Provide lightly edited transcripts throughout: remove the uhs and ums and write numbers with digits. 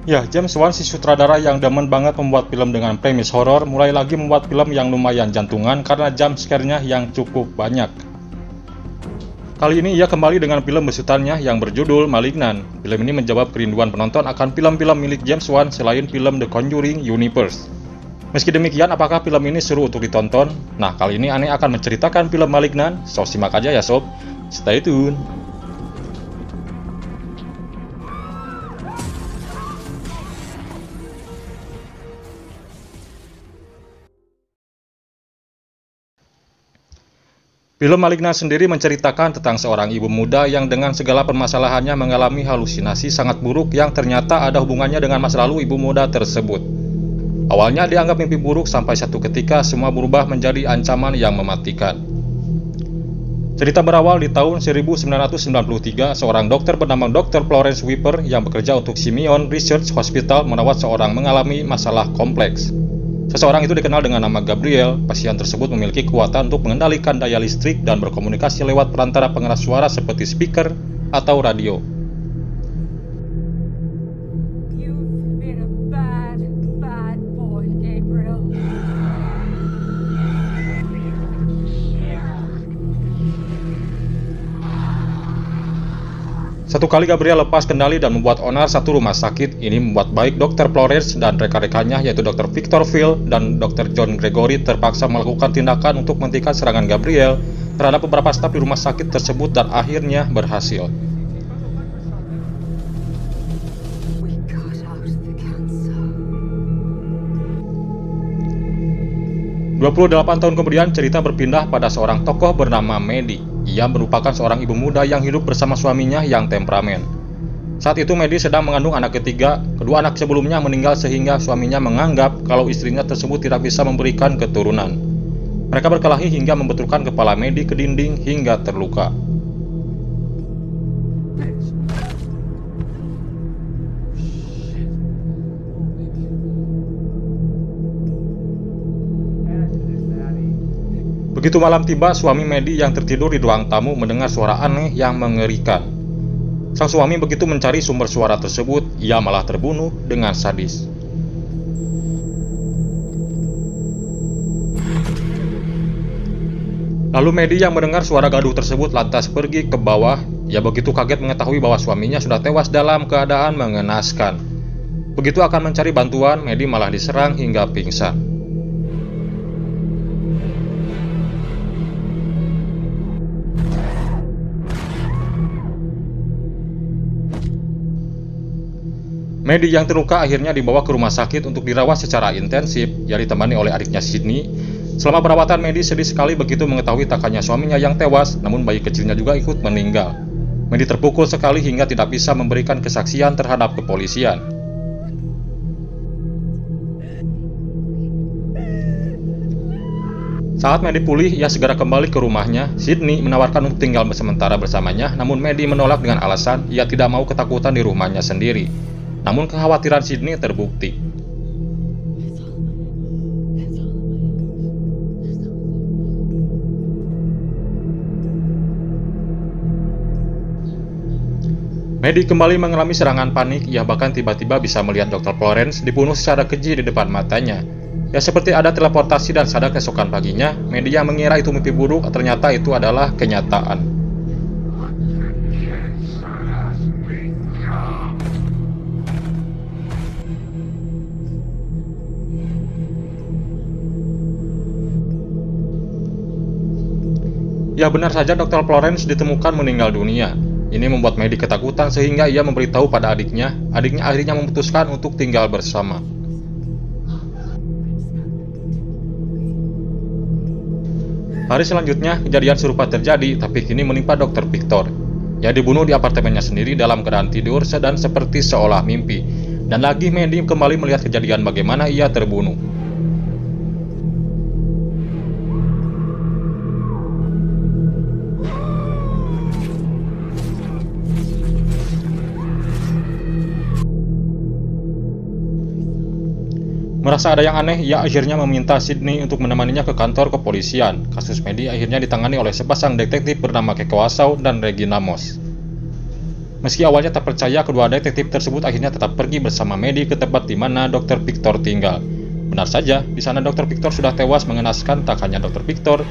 Ya, James Wan si sutradara yang demen banget membuat film dengan premis horor, mulai lagi membuat film yang lumayan jantungan karena jump scare-nya yang cukup banyak. Kali ini ia kembali dengan film besutannya yang berjudul Malignant. Film ini menjawab kerinduan penonton akan film-film milik James Wan selain film The Conjuring Universe. Meski demikian, apakah film ini seru untuk ditonton? Nah, kali ini Ane akan menceritakan film Malignant, so simak aja ya sob. Stay tune. Film Malignant sendiri menceritakan tentang seorang ibu muda yang dengan segala permasalahannya mengalami halusinasi sangat buruk yang ternyata ada hubungannya dengan masa lalu ibu muda tersebut. Awalnya dianggap mimpi buruk sampai satu ketika semua berubah menjadi ancaman yang mematikan. Cerita berawal di tahun 1993, seorang dokter bernama Dr. Florence Weaver yang bekerja untuk Simeon Research Hospital merawat seorang mengalami masalah kompleks. Seseorang itu dikenal dengan nama Gabriel. Pasien tersebut memiliki kekuatan untuk mengendalikan daya listrik dan berkomunikasi lewat perantara pengeras suara seperti speaker atau radio. You've been a bad, bad boy, Gabriel. Satu kali Gabriel lepas kendali dan membuat onar satu rumah sakit. Ini membuat baik Dr. Florence dan rekan-rekannya yaitu Dr. Victor Phil dan Dr. John Gregory terpaksa melakukan tindakan untuk menghentikan serangan Gabriel terhadap beberapa staf di rumah sakit tersebut dan akhirnya berhasil. We got out the cancer. 28 tahun kemudian cerita berpindah pada seorang tokoh bernama Maddie. Ia merupakan seorang ibu muda yang hidup bersama suaminya yang temperamen. Saat itu Maddie sedang mengandung anak ketiga. Kedua anak sebelumnya meninggal sehingga suaminya menganggap kalau istrinya tersebut tidak bisa memberikan keturunan. Mereka berkelahi hingga membetulkan kepala Maddie ke dinding hingga terluka. Begitu malam tiba, suami Maddie yang tertidur di ruang tamu mendengar suara aneh yang mengerikan. Sang suami begitu mencari sumber suara tersebut, ia malah terbunuh dengan sadis. Lalu Maddie yang mendengar suara gaduh tersebut lantas pergi ke bawah. Ia begitu kaget mengetahui bahwa suaminya sudah tewas dalam keadaan mengenaskan. Begitu akan mencari bantuan, Maddie malah diserang hingga pingsan. Maddie yang terluka akhirnya dibawa ke rumah sakit untuk dirawat secara intensif. Ia ditemani oleh adiknya Sydney. Selama perawatan, Maddie sedih sekali begitu mengetahui tak hanya suaminya yang tewas, namun bayi kecilnya juga ikut meninggal. Maddie terpukul sekali hingga tidak bisa memberikan kesaksian terhadap kepolisian. Saat Maddie pulih, ia segera kembali ke rumahnya. Sydney menawarkan untuk tinggal sementara bersamanya, namun Maddie menolak dengan alasan ia tidak mau ketakutan di rumahnya sendiri. Namun kekhawatiran Sydney terbukti. Maddie kembali mengalami serangan panik. Ia bahkan tiba-tiba bisa melihat Dr. Florence dibunuh secara keji di depan matanya. Ya seperti ada teleportasi dan sadar keesokan paginya, Maddie yang mengira itu mimpi buruk, ternyata itu adalah kenyataan. Ya benar saja Dr. Florence ditemukan meninggal dunia. Ini membuat Maddie ketakutan sehingga ia memberitahu pada adiknya. Adiknya akhirnya memutuskan untuk tinggal bersama. Hari selanjutnya kejadian serupa terjadi, tapi kini menimpa Dr. Victor. Ia dibunuh di apartemennya sendiri dalam keadaan tidur dan seperti seolah mimpi. Dan lagi Maddie kembali melihat kejadian bagaimana ia terbunuh. Merasa ada yang aneh, ia akhirnya meminta Sydney untuk menemaninya ke kantor kepolisian. Kasus Maddie akhirnya ditangani oleh sepasang detektif bernama Keiko Asau dan Regina Moss. Meski awalnya tak percaya, kedua detektif tersebut akhirnya tetap pergi bersama Maddie ke tempat di mana Dr. Victor tinggal. Benar saja, di sana Dr. Victor sudah tewas mengenaskan. Tak hanya Dr. Victor,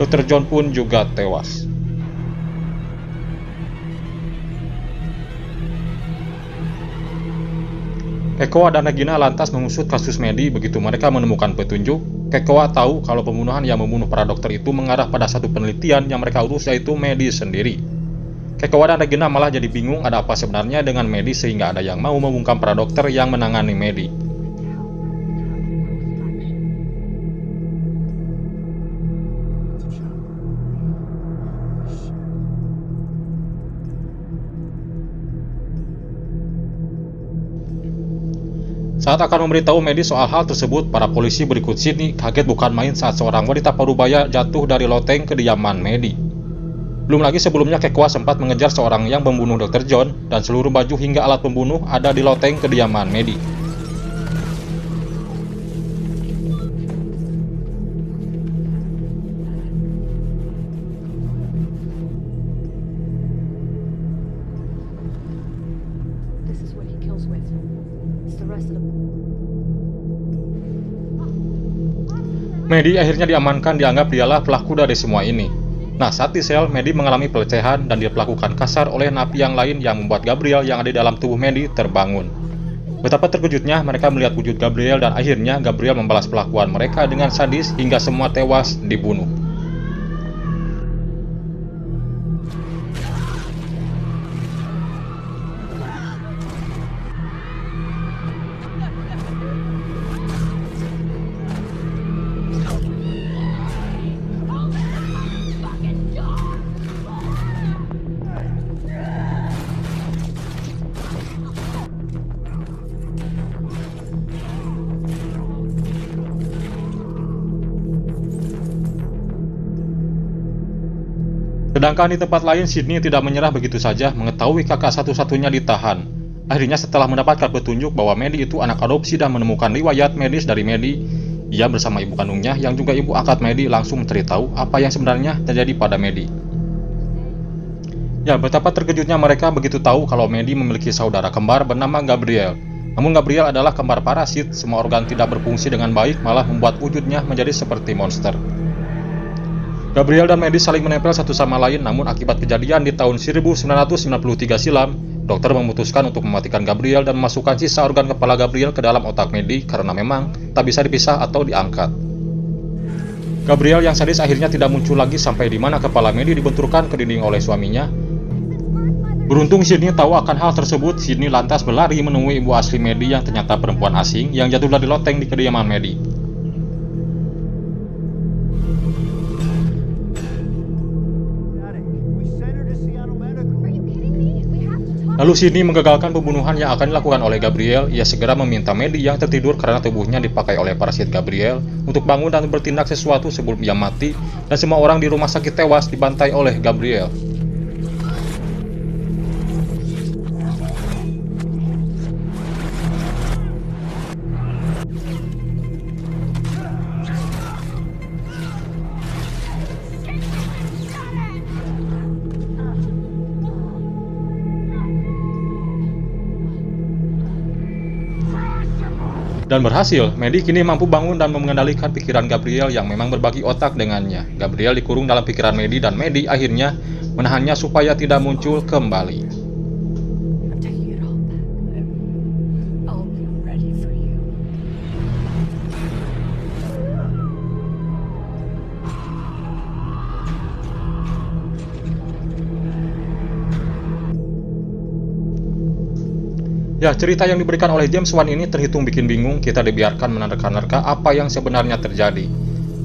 Dr. John pun juga tewas. Kekoa dan Regina lantas mengusut kasus Maddie. Begitu mereka menemukan petunjuk, Kekoa tahu kalau pembunuhan yang membunuh para dokter itu mengarah pada satu penelitian yang mereka urus, yaitu Maddie sendiri. Kekoa dan Regina malah jadi bingung ada apa sebenarnya dengan Maddie sehingga ada yang mau membungkam para dokter yang menangani Maddie. Saat akan memberitahu Maddie soal hal tersebut, para polisi berikut Sydney kaget bukan main saat seorang wanita parubaya jatuh dari loteng kediaman Maddie. Belum lagi sebelumnya Kekoa sempat mengejar seorang yang membunuh Dr. John, dan seluruh baju hingga alat pembunuh ada di loteng kediaman Maddie. This is what he kills with. It's the rest of the... Maddie akhirnya diamankan, dianggap dialah pelaku dari semua ini. Nah, saat di sel, Maddie mengalami pelecehan dan diperlakukan kasar oleh napi yang lain yang membuat Gabriel yang ada di dalam tubuh Maddie terbangun. Betapa terkejutnya mereka melihat wujud Gabriel, dan akhirnya Gabriel membalas perlakuan mereka dengan sadis hingga semua tewas dibunuh. Sedangkan di tempat lain, Sydney tidak menyerah begitu saja mengetahui kakak satu-satunya ditahan. Akhirnya setelah mendapatkan petunjuk bahwa Maddie itu anak adopsi dan menemukan riwayat medis dari Maddie, ia bersama ibu kandungnya yang juga ibu angkat Maddie langsung menceritahu apa yang sebenarnya terjadi pada Maddie. Ya, betapa terkejutnya mereka begitu tahu kalau Maddie memiliki saudara kembar bernama Gabriel. Namun Gabriel adalah kembar parasit, semua organ tidak berfungsi dengan baik, malah membuat wujudnya menjadi seperti monster. Gabriel dan Maddie saling menempel satu sama lain, namun akibat kejadian di tahun 1993 silam, dokter memutuskan untuk mematikan Gabriel dan memasukkan sisa organ kepala Gabriel ke dalam otak Maddie karena memang tak bisa dipisah atau diangkat. Gabriel yang sadis akhirnya tidak muncul lagi sampai di mana kepala Maddie dibenturkan ke dinding oleh suaminya. Beruntung Sydney tahu akan hal tersebut, Sydney lantas berlari menemui ibu asli Maddie yang ternyata perempuan asing yang jatuh dari loteng di kediaman Maddie. Lalu Sydney menggagalkan pembunuhan yang akan dilakukan oleh Gabriel. Ia segera meminta Maddie yang tertidur karena tubuhnya dipakai oleh parasit Gabriel untuk bangun dan bertindak sesuatu sebelum ia mati, dan semua orang di rumah sakit tewas dibantai oleh Gabriel. Dan berhasil, Maddie kini mampu bangun dan mengendalikan pikiran Gabriel yang memang berbagi otak dengannya. Gabriel dikurung dalam pikiran Maddie dan Maddie akhirnya menahannya supaya tidak muncul kembali. I'm taking it all back. I'll be ready for you. Ya, cerita yang diberikan oleh James Wan ini terhitung bikin bingung. Kita dibiarkan menerka-nerka apa yang sebenarnya terjadi.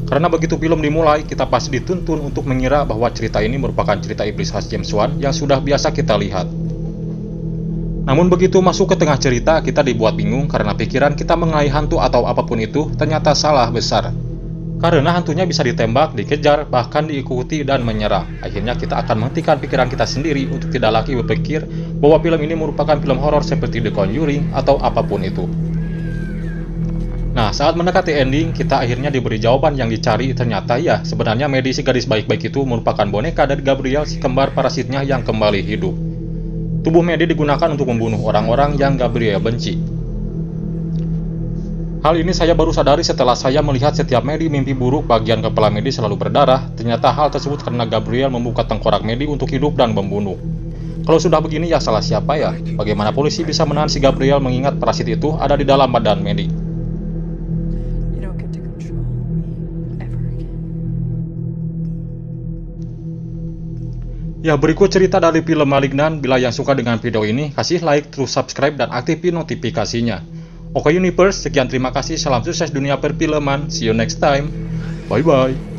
Karena begitu film dimulai, kita pasti dituntun untuk mengira bahwa cerita ini merupakan cerita iblis khas James Wan yang sudah biasa kita lihat. Namun begitu masuk ke tengah cerita, kita dibuat bingung karena pikiran kita mengenai hantu atau apapun itu ternyata salah besar. Karena hantunya bisa ditembak, dikejar, bahkan diikuti dan menyerang. Akhirnya kita akan menghentikan pikiran kita sendiri untuk tidak lagi berpikir bahwa film ini merupakan film horor seperti The Conjuring atau apapun itu. Nah, saat mendekati ending, kita akhirnya diberi jawaban yang dicari. Ternyata ya, sebenarnya Maddie si gadis baik-baik itu merupakan boneka dari Gabriel si kembar parasitnya yang kembali hidup. Tubuh Maddie digunakan untuk membunuh orang-orang yang Gabriel benci. Hal ini saya baru sadari setelah saya melihat setiap Maddie mimpi buruk bagian kepala Maddie selalu berdarah. Ternyata hal tersebut karena Gabriel membuka tengkorak Maddie untuk hidup dan membunuh. Kalau sudah begini ya salah siapa ya? Bagaimana polisi bisa menahan si Gabriel mengingat parasit itu ada di dalam badan Maddie? You don't get to control me ever again. Ya, berikut cerita dari film Malignant. Bila yang suka dengan video ini, kasih like, terus subscribe, dan aktifin notifikasinya. Oke Universe, sekian terima kasih, salam sukses dunia perfilman, see you next time, bye bye.